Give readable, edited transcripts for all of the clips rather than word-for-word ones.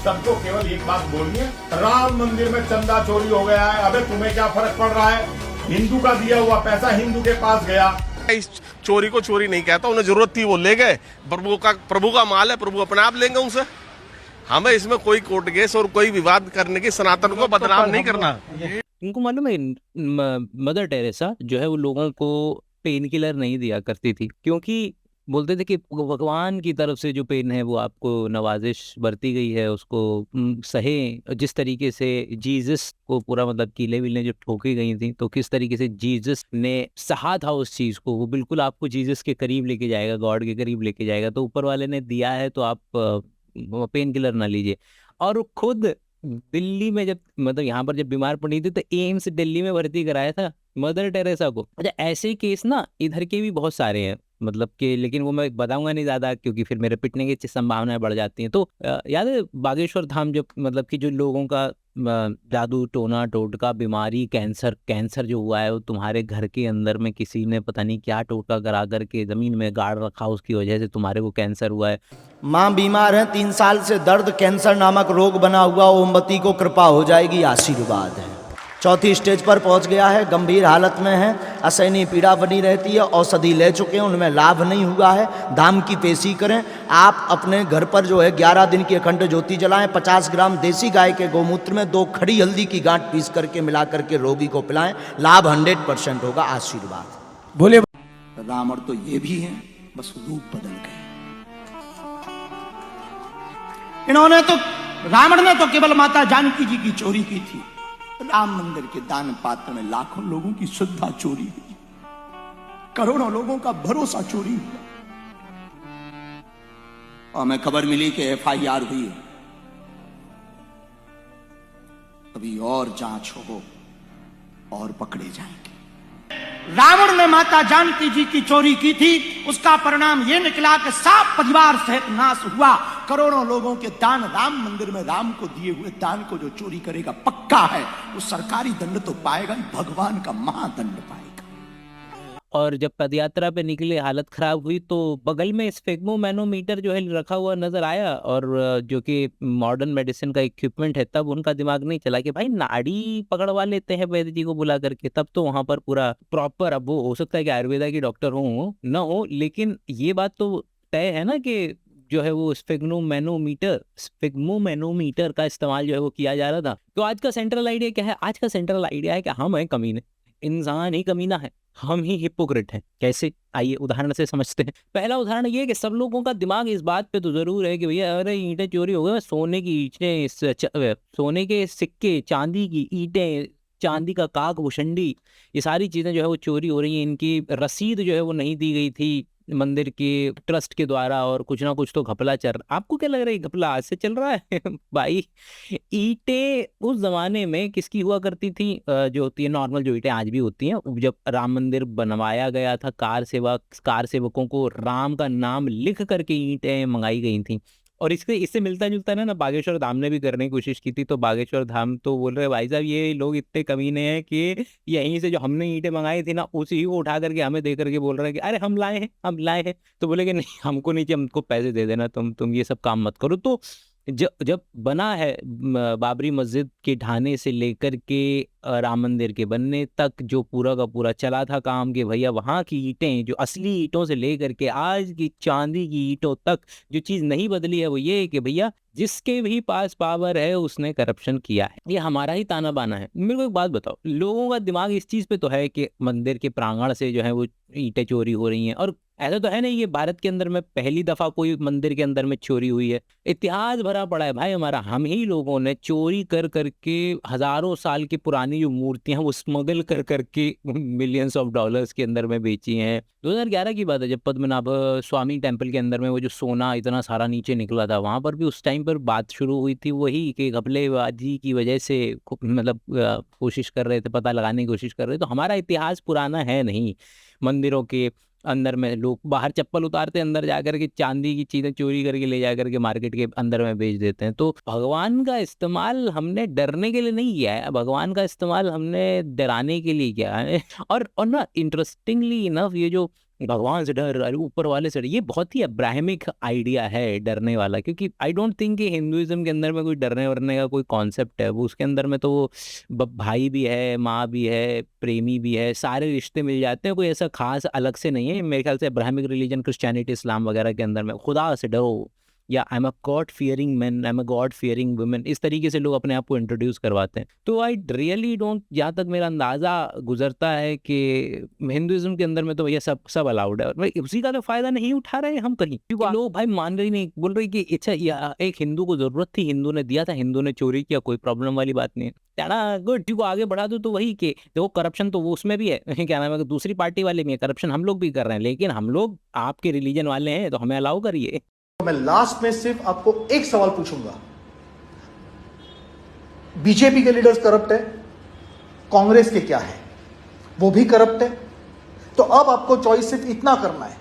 सबको केवल एक बात बोलनी है, राम मंदिर में चंदा चोरी हो गया है, अबे तुम्हें क्या फर्क पड़ रहा है? हिंदू का दिया हुआ पैसा हिंदू के पास गया। इस चोरी को चोरी नहीं कहता, उन्हें जरूरत थी वो ले गए, प्रभु का माल है, प्रभु अपने आप लेंगे उनसे। हमें इसमें कोई कोर्ट केस और कोई विवाद करने की, सनातन को बदनाम नहीं करना। इनको मालूम है मदर टेरेसा जो है वो लोगों को पेन किलर नहीं दिया करती थी, क्योंकि बोलते थे कि भगवान की तरफ से जो पेन है वो आपको नवाजिश बरती गई है, उसको सहे। जिस तरीके से जीसस को पूरा मतलब कीले विले जो ठोकी गई थी, तो किस तरीके से जीसस ने सहा था उस चीज को, वो बिल्कुल आपको जीसस के करीब लेके जाएगा, गॉड के करीब लेके जाएगा। तो ऊपर वाले ने दिया है तो आप पेन किलर ना लीजिए। और खुद दिल्ली में जब मतलब यहाँ पर जब बीमार पड़ी थी तो एम्स दिल्ली में भर्ती कराया था मदर टेरेसा को। अच्छा, ऐसे केस ना इधर के भी बहुत सारे हैं, मतलब कि, लेकिन वो मैं बताऊंगा नहीं ज्यादा, क्योंकि फिर मेरे पिटने की संभावनाएं बढ़ जाती हैं। तो याद है बागेश्वर धाम, जब मतलब कि जो लोगों का जादू टोना टोटका बीमारी कैंसर जो हुआ है, वो तुम्हारे घर के अंदर में किसी ने पता नहीं क्या टोटका करा करके जमीन में गाड़ रखा, उसकी वजह से तुम्हारे को कैंसर हुआ है। माँ बीमार है 3 साल से, दर्द कैंसर नामक रोग बना हुआ, ओमवती को कृपा हो जाएगी, आशीर्वाद है। 4थी स्टेज पर पहुंच गया है, गंभीर हालत में है, असहनीय पीड़ा बनी रहती है, औषधि ले चुके हैं, उनमें लाभ नहीं हुआ है। धाम की पेशी करें। आप अपने घर पर जो है 11 दिन की अखंड ज्योति जलाएं। 50 ग्राम देसी गाय के गोमूत्र में 2 खड़ी हल्दी की गांठ पीस करके मिला करके रोगी को पिलाएं, लाभ 100% होगा, आशीर्वाद। बोले रावण तो ये भी है, बस रूप बदल गए। इन्होंने तो, रावण ने तो केवल माता जानकी जी की चोरी की थी, राम मंदिर के दान पात्र में लाखों लोगों की श्रद्धा चोरी हुई, करोड़ों लोगों का भरोसा चोरी हुआ। और हमें खबर मिली कि FIR हुई है, अभी और जांच हो और पकड़े जाएंगे। रावण ने माता जानकी जी की चोरी की थी, उसका परिणाम यह निकला कि सात परिवार सहित नाश हुआ। करोड़ों लोगों के दान, राम मंदिर में राम को दिए हुए दान को जो चोरी करेगा पक्का है वो सरकारी दंड तो पाएगा ही, भगवान का महादंड पाएगा। और जब पदयात्रा पे निकले हालत खराब हुई तो बगल में स्फेग्मो मैनोमीटर जो है रखा हुआ नजर आया, और जो कि मॉडर्न मेडिसिन का इक्विपमेंट है। तब उनका दिमाग नहीं चला कि भाई नाड़ी पकड़वा लेते हैं वैद्य जी को बुला करके। तब तो वहां पर पूरा प्रॉपर, अब वो हो सकता है कि आयुर्वेदा की डॉक्टर हो न हो, लेकिन ये बात तो तय है ना कि जो है वो स्फेग्मो मैनोमीटर का इस्तेमाल जो है वो किया जा रहा था। तो आज का सेंट्रल आइडिया क्या है? आज का सेंट्रल आइडिया है कि हम हैं कमीने, इंसान ही कमीना है, हम ही हिपोक्रेट हैं। कैसे? आइए उदाहरण से समझते हैं। पहला उदाहरण ये है कि सब लोगों का दिमाग इस बात पे तो जरूर है कि भैया अरे ईंटें चोरी हो गई, सोने की ईंटें, सोने के सिक्के, चांदी की ईंटें, चांदी का काक भुषंडी, ये सारी चीजें जो है वो चोरी हो रही हैं। इनकी रसीद जो है वो नहीं दी गई थी मंदिर के ट्रस्ट के द्वारा, और कुछ ना कुछ तो घपला चल रहा। आपको क्या लग रहा है घपला आज से चल रहा है? भाई ईंटें उस जमाने में किसकी हुआ करती थी? जो होती है नॉर्मल, जो ईंटें आज भी होती हैं। जब राम मंदिर बनवाया गया था, कार सेवकों को राम का नाम लिख करके ईंटें मंगाई गई थी। और इससे मिलता जुलता ना बागेश्वर धाम ने भी करने की कोशिश की थी। तो बागेश्वर धाम तो बोल रहे भाई साहब ये लोग इतने कमीने हैं कि यहीं से जो हमने ईंटें मंगाई थी ना, उसी को उठा करके हमें दे करके बोल रहे हैं कि अरे हम लाए हैं। तो बोले कि नहीं, हमको नहीं चाहिए, हमको पैसे दे देना, तुम ये सब काम मत करो। तो जब बना है बाबरी मस्जिद के ढाने से लेकर के राम मंदिर के बनने तक जो पूरा का पूरा चला था काम, कि भैया वहाँ की ईंटें, जो असली ईंटों से लेकर के आज की चांदी की ईंटों तक जो चीज नहीं बदली है वो ये है कि भैया जिसके भी पास पावर है उसने करप्शन किया है। ये हमारा ही ताना बाना है। मेरे को एक बात बताओ, लोगों का दिमाग इस चीज पे तो है कि मंदिर के प्रांगण से जो है वो ईंटें चोरी हो रही हैं, और ऐसा तो है नहीं ये भारत के अंदर में पहली दफा कोई मंदिर के अंदर में चोरी हुई है। इतिहास भरा पड़ा है भाई हमारा। हम ही लोगों ने चोरी कर करके हजारों साल की पुरानी जो मूर्तियां वो स्मगल कर करके मिलियंस ऑफ डॉलर्स के अंदर में बेची हैं। 2011 की बात है, जब पद्मनाभ स्वामी टेम्पल के अंदर में वो जो सोना इतना सारा नीचे निकला था, वहां पर भी उस टाइम पर बात शुरू हुई थी वही कि घपलेबाजी की वजह से मतलब कोशिश कर रहे थे, पता लगाने की कोशिश कर रहे थे। तो हमारा इतिहास पुराना है नहीं। मंदिरों के अंदर में लोग बाहर चप्पल उतारते, अंदर जाकर के चांदी की चीजें चोरी करके ले जाकर के मार्केट के अंदर में बेच देते हैं। तो भगवान का इस्तेमाल हमने डरने के लिए नहीं किया है, भगवान का इस्तेमाल हमने डराने के लिए किया है। और ना इंटरेस्टिंगली इनफ ये जो भगवान से डर, अरे ऊपर वाले से डर। ये बहुत ही अब्राहमिक आइडिया है डरने वाला, क्योंकि आई डोंट थिंक कि हिंदुइज्म के अंदर में कोई डरने वरने का कोई कॉन्सेप्ट है। वो उसके अंदर में तो वो भाई भी है, माँ भी है, प्रेमी भी है, सारे रिश्ते मिल जाते हैं, कोई ऐसा खास अलग से नहीं है। मेरे ख्याल से अब्राहमिक रिलीजन, क्रिश्चियनिटी, इस्लाम वगैरह के अंदर में खुदा से डरो, या I am a God fearing man, I am a God fearing women, इस तरीके से लोग अपने आप को इंट्रोड्यूस करवाते हैं। तो आई रियली डोंट, जहाँ तक मेरा अंदाज़ा गुजरता है कि हिंदुइज्म के अंदर में तो भैया सब सब अलाउड है, और भाई उसी का तो फायदा नहीं उठा रहे हम कहीं, क्योंकि लोग भाई मान रहे ही नहीं, बोल रहे कि अच्छा एक हिंदू को जरूरत थी, हिंदू ने दिया था, हिंदू ने चोरी किया, कोई प्रॉब्लम वाली बात नहीं है। त्याना गुड को आगे बढ़ा दो तो वही कि देखो करप्शन तो वो उसमें भी है क्या नाम है, दूसरी पार्टी वाले में करप्शन हम लोग भी कर रहे हैं, लेकिन हम लोग आपके रिलीजन वाले हैं तो हमें अलाउ करिए। तो मैं लास्ट में सिर्फ आपको एक सवाल पूछूंगा, बीजेपी के लीडर्स करप्ट है, कांग्रेस के क्या है, वो भी करप्ट है। तो अब आपको चॉइस सिर्फ इतना करना है,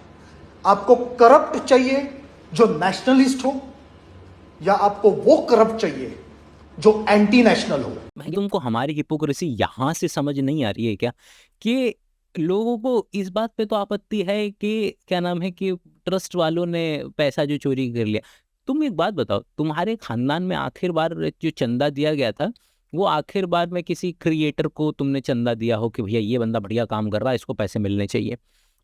आपको करप्ट चाहिए जो नेशनलिस्ट हो, या आपको वो करप्ट चाहिए जो एंटी नेशनल हो। भाई तुमको हमारी हिपोक्रेसी यहाँ से समझ नहीं आ रही है क्या, कि लोगों को इस बात पे तो आपत्ति है कि क्या नाम है कि ट्रस्ट वालों ने पैसा जो चोरी कर लिया। तुम एक बात बताओ, तुम्हारे खानदान में आखिर बार जो चंदा दिया गया था, वो आखिर बार में किसी क्रिएटर को तुमने चंदा दिया हो कि भैया ये बंदा बढ़िया काम कर रहा है, इसको पैसे मिलने चाहिए,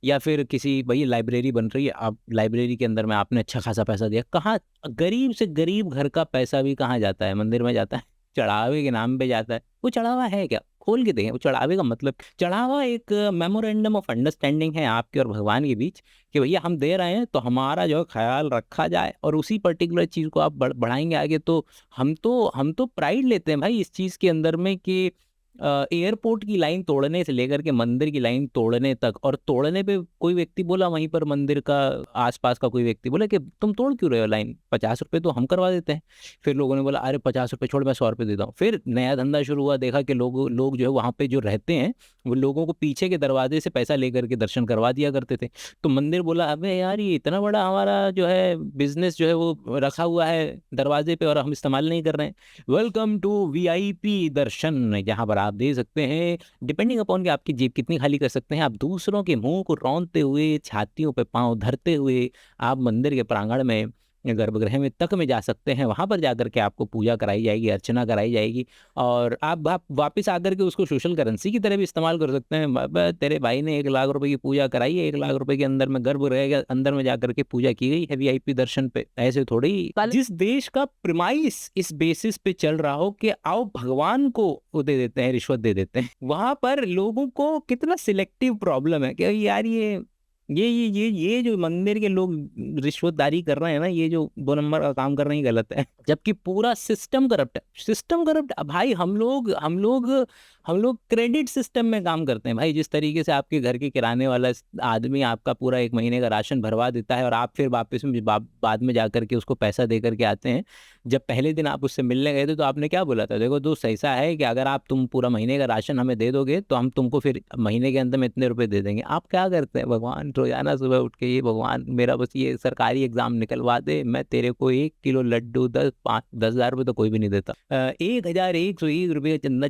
या फिर किसी भाई लाइब्रेरी बन रही है, आप लाइब्रेरी के अंदर में आपने अच्छा खासा पैसा दिया, कहाँ गरीब से गरीब घर का पैसा भी कहाँ जाता है, मंदिर में जाता है, चढ़ावे के नाम पे जाता है। वो चढ़ावा है क्या, खोल के देखें वो चढ़ावे का मतलब। चढ़ावा एक मेमोरेंडम ऑफ अंडरस्टैंडिंग है आपके और भगवान के बीच, कि भैया हम दे रहे हैं तो हमारा जो है ख्याल रखा जाए, और उसी पर्टिकुलर चीज़ को आप बढ़ाएंगे आगे। तो हम तो प्राइड लेते हैं भाई इस चीज़ के अंदर में कि एयरपोर्ट की लाइन तोड़ने से लेकर के मंदिर की लाइन तोड़ने तक, और तोड़ने पे कोई व्यक्ति बोला, वहीं पर मंदिर का आसपास का कोई व्यक्ति बोला कि तुम तोड़ क्यों रहे हो लाइन, 50 रुपये तो हम करवा देते हैं। फिर लोगों ने बोला अरे 50 रुपये छोड़, मैं 100 रुपये देता हूँ। फिर नया धंधा शुरू हुआ, देखा कि लोग जो है वहाँ पे जो रहते हैं वो लोगों को पीछे के दरवाजे से पैसा लेकर के दर्शन करवा दिया करते थे। तो मंदिर बोला अबे यार ये इतना बड़ा हमारा जो है बिजनेस जो है वो रखा हुआ है दरवाजे पे और हम इस्तेमाल नहीं कर रहे हैं। वेलकम टू VIP दर्शन, जहाँ पर आप दे सकते हैं डिपेंडिंग अपॉन कि आपकी जेब कितनी खाली कर सकते हैं, आप दूसरों के मुंह को रौंदते हुए, छातियों पे पांव धरते हुए आप मंदिर के प्रांगण में, गर्भगृह में तक में जा सकते हैं। वहां पर जाकर के आपको पूजा कराई जाएगी, अर्चना कराई जाएगी, और आप वापस आकर के उसको सोशल करेंसी की तरह भी इस्तेमाल कर सकते हैं। तेरे भाई ने 1 लाख रुपए की पूजा कराई है, 1 लाख रुपए के अंदर में गर्भगृह के अंदर में जाकर के पूजा की गई है VIP दर्शन पे। ऐसे थोड़ी जिस देश का प्रिमाइस इस बेसिस पे चल रहा हो कि आओ भगवान को वो दे देते हैं, रिश्वत दे देते हैं, वहां पर लोगों को कितना सिलेक्टिव प्रॉब्लम है कि यार ये जो मंदिर के लोग रिश्वतदारी कर रहे हैं ना, ये जो 2 नंबर का काम कर रहे हैं, गलत है। जबकि पूरा सिस्टम करप्ट है, सिस्टम करप्ट। भाई हम लोग क्रेडिट सिस्टम में काम करते हैं भाई। जिस तरीके से आपके घर के किराने वाला आदमी आपका पूरा 1 महीने का राशन भरवा देता है, और आप फिर वापस में बाद में जाकर के उसको पैसा दे करके आते हैं। जब पहले दिन आप उससे मिलने गए थे तो आपने क्या बोला था, देखो दोस्त ऐसा है कि अगर आप तुम पूरा महीने का राशन हमें दे दोगे तो हम तुमको फिर महीने के अंदर में इतने रुपए दे देंगे। आप क्या करते हैं, भगवान रोजाना सुबह उठ के ये भगवान मेरा बस ये सरकारी एग्जाम निकलवा दे, मैं तेरे को 1 किलो लड्डू 10,000 रुपये तो कोई भी नहीं देता, 1,101 रुपये चंदा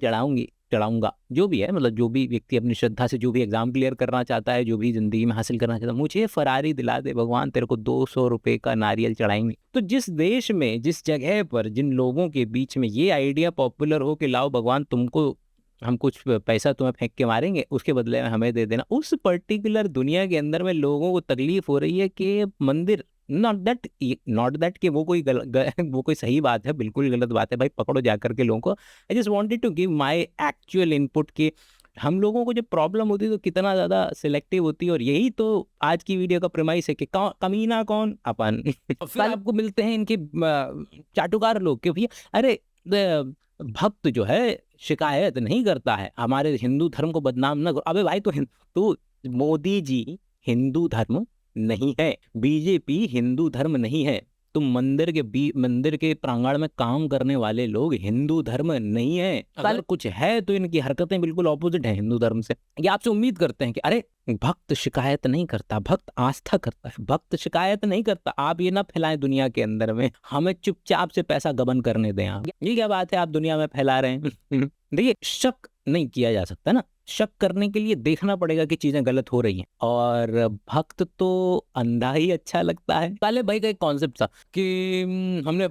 चढ़ाऊंगा, जो भी है, मतलब जो भी व्यक्ति अपनी श्रद्धा से जो भी एग्जाम क्लियर करना चाहता है, जो भी जिंदगी में हासिल करना चाहता है, मुझे फरारी दिला दे भगवान, तेरे को 200 रुपये का नारियल चढ़ाएंगे। तो जिस देश में, जिस जगह पर, जिन लोगों के बीच में ये आइडिया पॉपुलर हो कि लाओ भगवान तुमको, हम कुछ पैसा तुम्हें फेंक के मारेंगे, उसके बदले में हमें दे देना, उस पर्टिकुलर दुनिया के अंदर में लोगों को तकलीफ हो रही है कि मंदिर, नॉट दैट कि वो कोई सही बात है, बिल्कुल गलत बात है भाई, पकड़ो जाकर के लोगों को। I just wanted to give my actual input कि हम लोगों को जब प्रॉब्लम होती है तो कितना ज़्यादा सिलेक्टिव होती है, और यही तो आज की वीडियो का प्रेमाइस है कि कमीना कौन, अपन। फिर आपको मिलते हैं इनके चाटुकार लोग कि भैया अरे भक्त जो है शिकायत नहीं करता है, हमारे हिंदू धर्म को बदनाम न करो। अबे भाई तो मोदी जी हिंदू धर्म नहीं है, बीजेपी हिंदू धर्म नहीं है, तुम मंदिर के प्रांगण में काम करने वाले लोग हिंदू धर्म नहीं है। अगर कुछ है तो इनकी हरकतें बिल्कुल ऑपोजिट है हिंदू धर्म से। ये आपसे उम्मीद करते हैं कि अरे भक्त शिकायत नहीं करता, भक्त आस्था करता है, भक्त शिकायत नहीं करता। आप ये ना फैलाएं दुनिया के अंदर में, हमें चुपचाप से पैसा गबन करने दें। आप ये क्या बात है आप दुनिया में फैला रहे हैं। देखिए शक नहीं किया जा सकता ना, शक करने के लिए देखना पड़ेगा कि चीजें गलत हो रही हैं। और भक्त तो अंधा ही अच्छा लगता है। काले भाई का एक कॉन्सेप्ट था कि हमने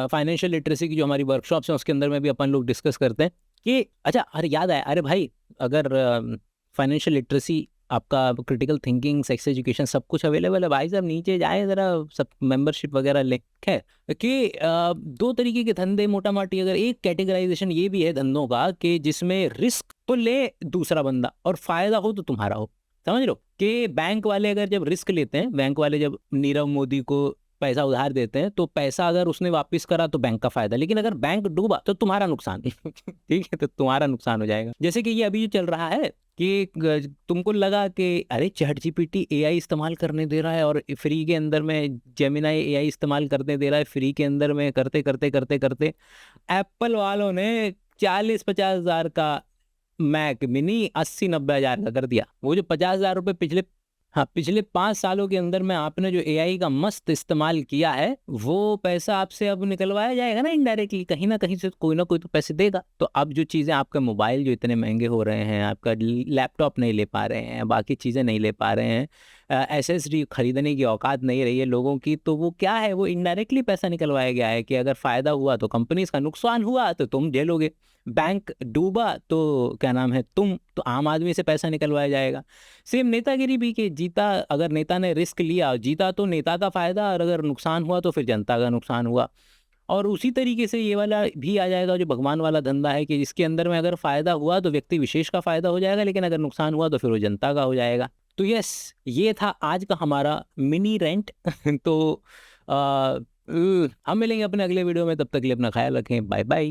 फाइनेंशियल लिटरेसी की जो हमारी वर्कशॉप्स हैं उसके अंदर में भी अपन लोग डिस्कस करते हैं कि अच्छा, अरे याद आया, अरे भाई अगर फाइनेंशियल लिटरेसी, आपका क्रिटिकल थिंकिंग, सेक्स एजुकेशन सब कुछ अवेलेबल है, भाई साहब नीचे जाए जरा, सब मेंबरशिप वगैरह ले। खैर कि दो तरीके के धंधे मोटा माटी, अगर एक कैटेगराइजेशन ये भी है धंधों का कि जिसमें रिस्क तो ले दूसरा बंदा और फायदा हो तो तुम्हारा हो। समझ लो कि बैंक वाले अगर जब रिस्क लेते हैं, बैंक वाले जब नीरव मोदी को पैसा उधार देते हैं तो पैसा अगर उसने वापस करा तो बैंक का फायदा, लेकिन अगर बैंक डूबा तो तुम्हारा नुकसान। ठीक है, तो तुम्हारा नुकसान हो जाएगा। जैसे कि ये अभी जो चल रहा है कि तुमको लगा कि अरे चैट जीपीटी एआई इस्तेमाल करने दे रहा है और फ्री के अंदर में जेमिनाई एआई इस्तेमाल करने दे रहा है, फ्री के अंदर में करते करते करते करते एप्पल वालों ने 40-50 हज़ार का मैक मिनी 80-90 हज़ार का कर दिया। वो जो 50 हज़ार रुपये पिछले 5 सालों के अंदर में आपने जो एआई का मस्त इस्तेमाल किया है, वो पैसा आपसे अब निकलवाया जाएगा ना इनडायरेक्टली, कहीं ना कहीं से कोई ना कोई तो पैसे देगा। तो अब जो चीज़ें, आपका मोबाइल जो इतने महंगे हो रहे हैं, आपका लैपटॉप नहीं ले पा रहे हैं, बाकी चीज़ें नहीं ले पा रहे हैं, एसएसडी खरीदने की औकात नहीं रही है लोगों की, तो वो क्या है, वो इनडायरेक्टली पैसा निकलवाया गया है कि अगर फ़ायदा हुआ तो कंपनीज का, नुकसान हुआ तो तुम झेलोगे। बैंक डूबा तो क्या नाम है, तुम तो आम आदमी से पैसा निकलवाया जाएगा। सेम नेतागिरी भी, कि जीता, अगर नेता ने रिस्क लिया, जीता तो नेता का फायदा, और अगर नुकसान हुआ तो फिर जनता का नुकसान हुआ। और उसी तरीके से ये वाला भी आ जाएगा जो भगवान वाला धंधा है कि जिसके अंदर में अगर फायदा हुआ तो व्यक्ति विशेष का फायदा हो जाएगा, लेकिन अगर नुकसान हुआ तो फिर वो जनता का हो जाएगा। तो यस, ये था आज का हमारा मिनी रेंट। तो हम मिलेंगे अपने अगले वीडियो में, तब तक के लिए अपना ख्याल रखें। Bye bye.